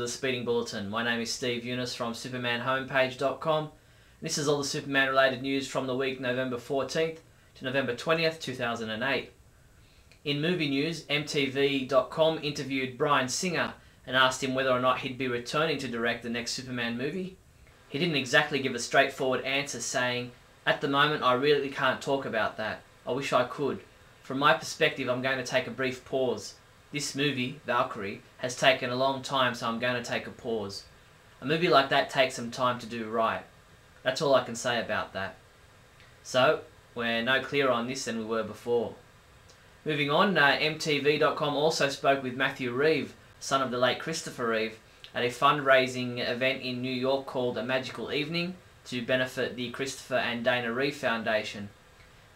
the Speeding Bulletin. My name is Steve Younis from supermanhomepage.com. This is all the Superman related news from the week November 14th to November 20th, 2008. In movie news, MTV.com interviewed Bryan Singer and asked him whether or not he'd be returning to direct the next Superman movie. He didn't exactly give a straightforward answer, saying, "At the moment I really can't talk about that. I wish I could. From my perspective, I'm going to take a brief pause. This movie, Valkyrie, has taken a long time, so I'm going to take a pause. A movie like that takes some time to do right. That's all I can say about that." So, we're no clearer on this than we were before. Moving on, MTV.com also spoke with Matthew Reeve, son of the late Christopher Reeve, at a fundraising event in New York called A Magical Evening to benefit the Christopher and Dana Reeve Foundation.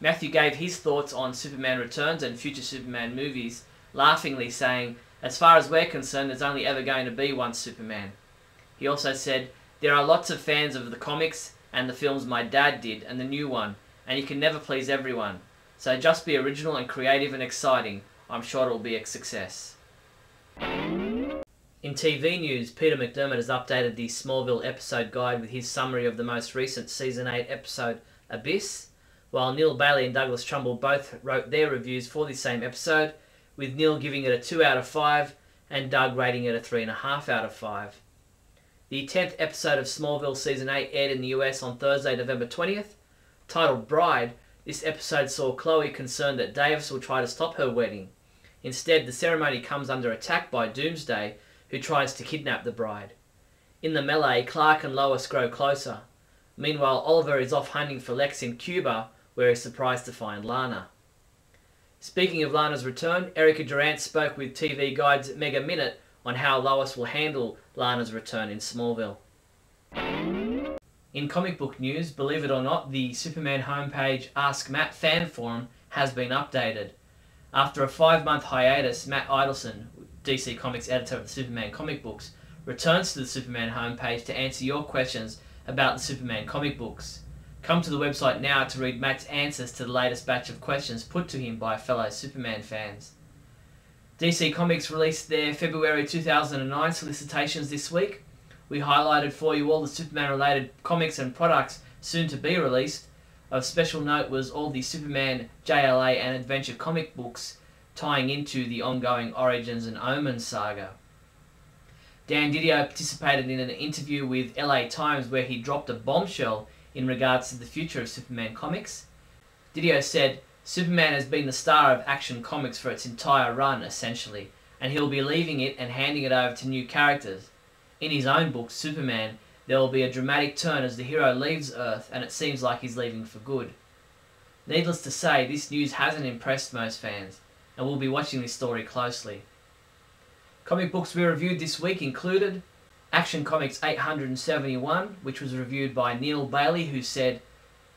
Matthew gave his thoughts on Superman Returns and future Superman movies, laughingly saying, "As far as we're concerned, there's only ever going to be one Superman." He also said, "There are lots of fans of the comics and the films my dad did and the new one, and you can never please everyone. So just be original and creative and exciting. I'm sure it'll be a success." In TV news, Peter McDermott has updated the Smallville episode guide with his summary of the most recent Season 8 episode, Abyss, while Neal Bailey and Douglas Trumbull both wrote their reviews for the same episode, with Neal giving it a 2 out of 5 and Doug rating it a 3.5 out of 5. The 10th episode of Smallville Season 8 aired in the US on Thursday, November 20th. Titled Bride, this episode saw Chloe concerned that Davis will try to stop her wedding. Instead, the ceremony comes under attack by Doomsday, who tries to kidnap the bride. In the melee, Clark and Lois grow closer. Meanwhile, Oliver is off hunting for Lex in Cuba, where he's surprised to find Lana. Speaking of Lana's return, Erica Durant spoke with TV Guide's Mega Minute on how Lois will handle Lana's return in Smallville. In comic book news, believe it or not, the Superman homepage Ask Matt fan forum has been updated. After a 5-month hiatus, Matt Idelson, DC Comics editor of the Superman comic books, returns to the Superman homepage to answer your questions about the Superman comic books. Come to the website now to read Matt's answers to the latest batch of questions put to him by fellow Superman fans. DC Comics released their February 2009 solicitations this week. We highlighted for you all the Superman-related comics and products soon to be released. Of special note was all the Superman, JLA and Adventure comic books tying into the ongoing Origins and Omens saga. Dan Didio participated in an interview with LA Times where he dropped a bombshell in regards to the future of Superman comics. Didio said, "Superman has been the star of Action Comics for its entire run, essentially, and he'll be leaving it and handing it over to new characters. In his own book, Superman, there will be a dramatic turn as the hero leaves Earth, and it seems like he's leaving for good." Needless to say, this news hasn't impressed most fans, and we'll be watching this story closely. Comic books we reviewed this week included Action Comics 871, which was reviewed by Neal Bailey, who said,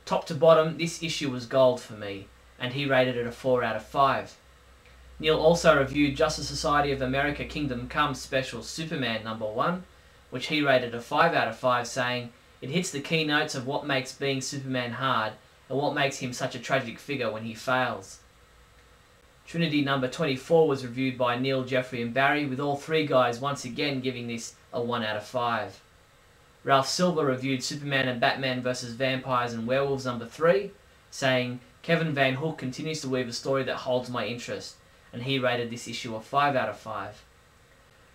"Top to bottom, this issue was gold for me," and he rated it a 4 out of 5. Neal also reviewed Justice Society of America Kingdom Come Special Superman #1, which he rated a 5 out of 5, saying, "It hits the key notes of what makes being Superman hard and what makes him such a tragic figure when he fails." Trinity #24 was reviewed by Neil, Jeffrey and Barry, with all three guys once again giving this a 1 out of 5. Ralph Silver reviewed Superman and Batman vs. Vampires and Werewolves #3, saying, "Kevin Van Hook continues to weave a story that holds my interest," and he rated this issue a 5 out of 5.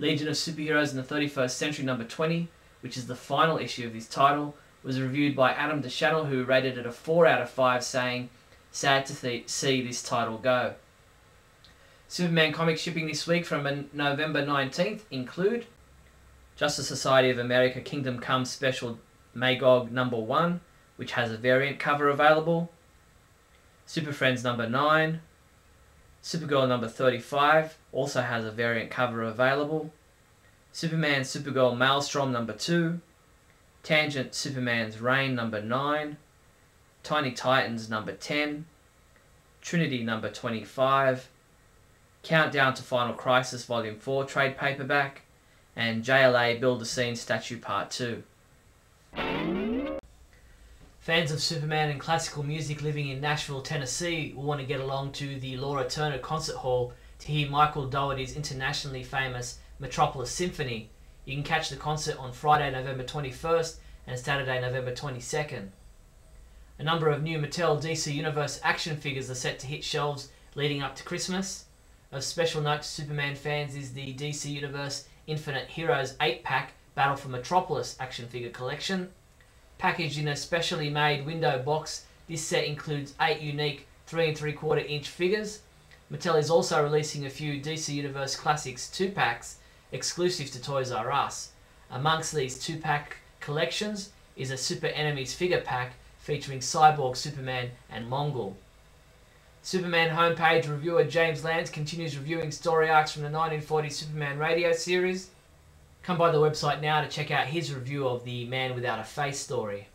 Legion of Superheroes in the 31st Century #20, which is the final issue of this title, was reviewed by Adam DeChannel, who rated it a 4 out of 5, saying, "Sad to see this title go." Superman comics shipping this week from November 19th include Justice Society of America Kingdom Come Special Magog #1, which has a variant cover available, Super Friends #9, Supergirl #35, also has a variant cover available, Superman Supergirl Maelstrom #2, Tangent Superman's Reign #9, Tiny Titans #10, Trinity #25, Countdown to Final Crisis Volume 4 trade paperback, and JLA Build a Scene Statue Part 2. Fans of Superman and classical music living in Nashville, Tennessee will want to get along to the Laura Turner Concert Hall to hear Michael Dougherty's internationally famous Metropolis Symphony You can catch the concert on Friday, November 21st and Saturday, November 22nd. A number of new Mattel DC Universe action figures are set to hit shelves leading up to Christmas. Of special note to Superman fans is the DC Universe Infinite Heroes 8-pack Battle for Metropolis action figure collection. Packaged in a specially made window box, this set includes 8 unique 3 3/4 inch figures. Mattel is also releasing a few DC Universe Classics 2-packs exclusive to Toys R Us. Amongst these 2-pack collections is a Super Enemies figure pack featuring Cyborg, Superman and Mongol. Superman homepage reviewer James Lance continues reviewing story arcs from the 1940s Superman radio series. Come by the website now to check out his review of the Man Without a Face story.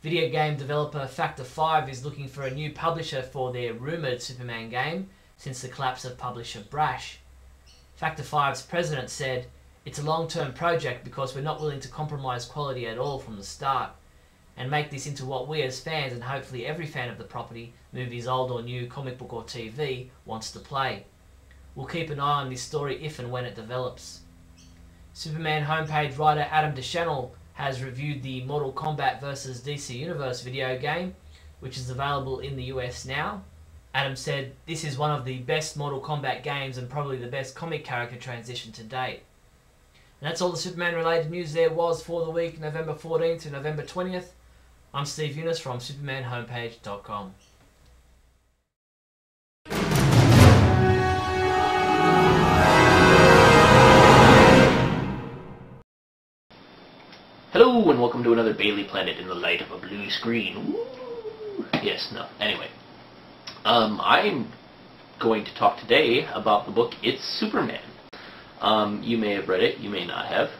Video game developer Factor 5 is looking for a new publisher for their rumoured Superman game since the collapse of publisher Brash. Factor 5's president said, "It's a long-term project because we're not willing to compromise quality at all from the start and make this into what we as fans and hopefully every fan of the property, movies old or new, comic book or TV, wants to play. We'll keep an eye on this story if and when it develops." Superman homepage writer Adam DeChanel has reviewed the Mortal Kombat vs DC Universe video game, which is available in the US now. Adam said, "This is one of the best Mortal Kombat games and probably the best comic character transition to date." And that's all the Superman related news there was for the week November 14th to November 20th. I'm Steve Younis from supermanhomepage.com. Hello and welcome to another Bailey Planet in the light of a blue screen. Woo! Yes, no. Anyway, I'm going to talk today about the book It's Superman. You may have read it, you may not have.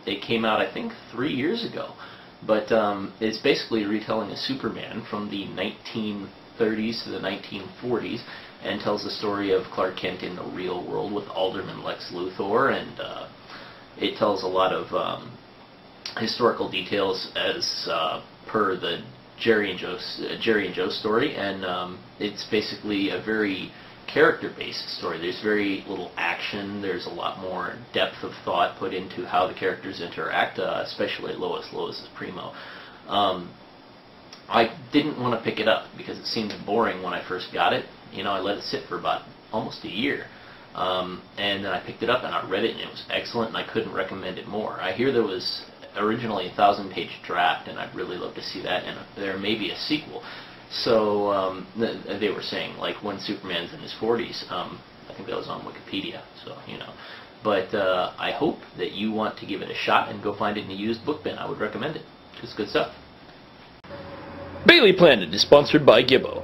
It came out, I think, 3 years ago. But it's basically a retelling of Superman from the 1930s to the 1940s and tells the story of Clark Kent in the real world with Alderman Lex Luthor, and it tells a lot of historical details as per the Jerry and Joe story, and it's basically a very character-based story. There's very little action. There's a lot more depth of thought put into how the characters interact, especially Lois. Lois is primo. I didn't want to pick it up because it seemed boring when I first got it. You know, I let it sit for about almost a year. And then I picked it up and I read it and it was excellent and I couldn't recommend it more. I hear there was originally a 1,000-page draft and I'd really love to see that, and there may be a sequel. So they were saying, like, when Superman's in his 40s, I think that was on Wikipedia, so, you know. But I hope that you want to give it a shot and go find it in a used book bin. I would recommend it. It's good stuff. Bailey Planet is sponsored by Gibbo.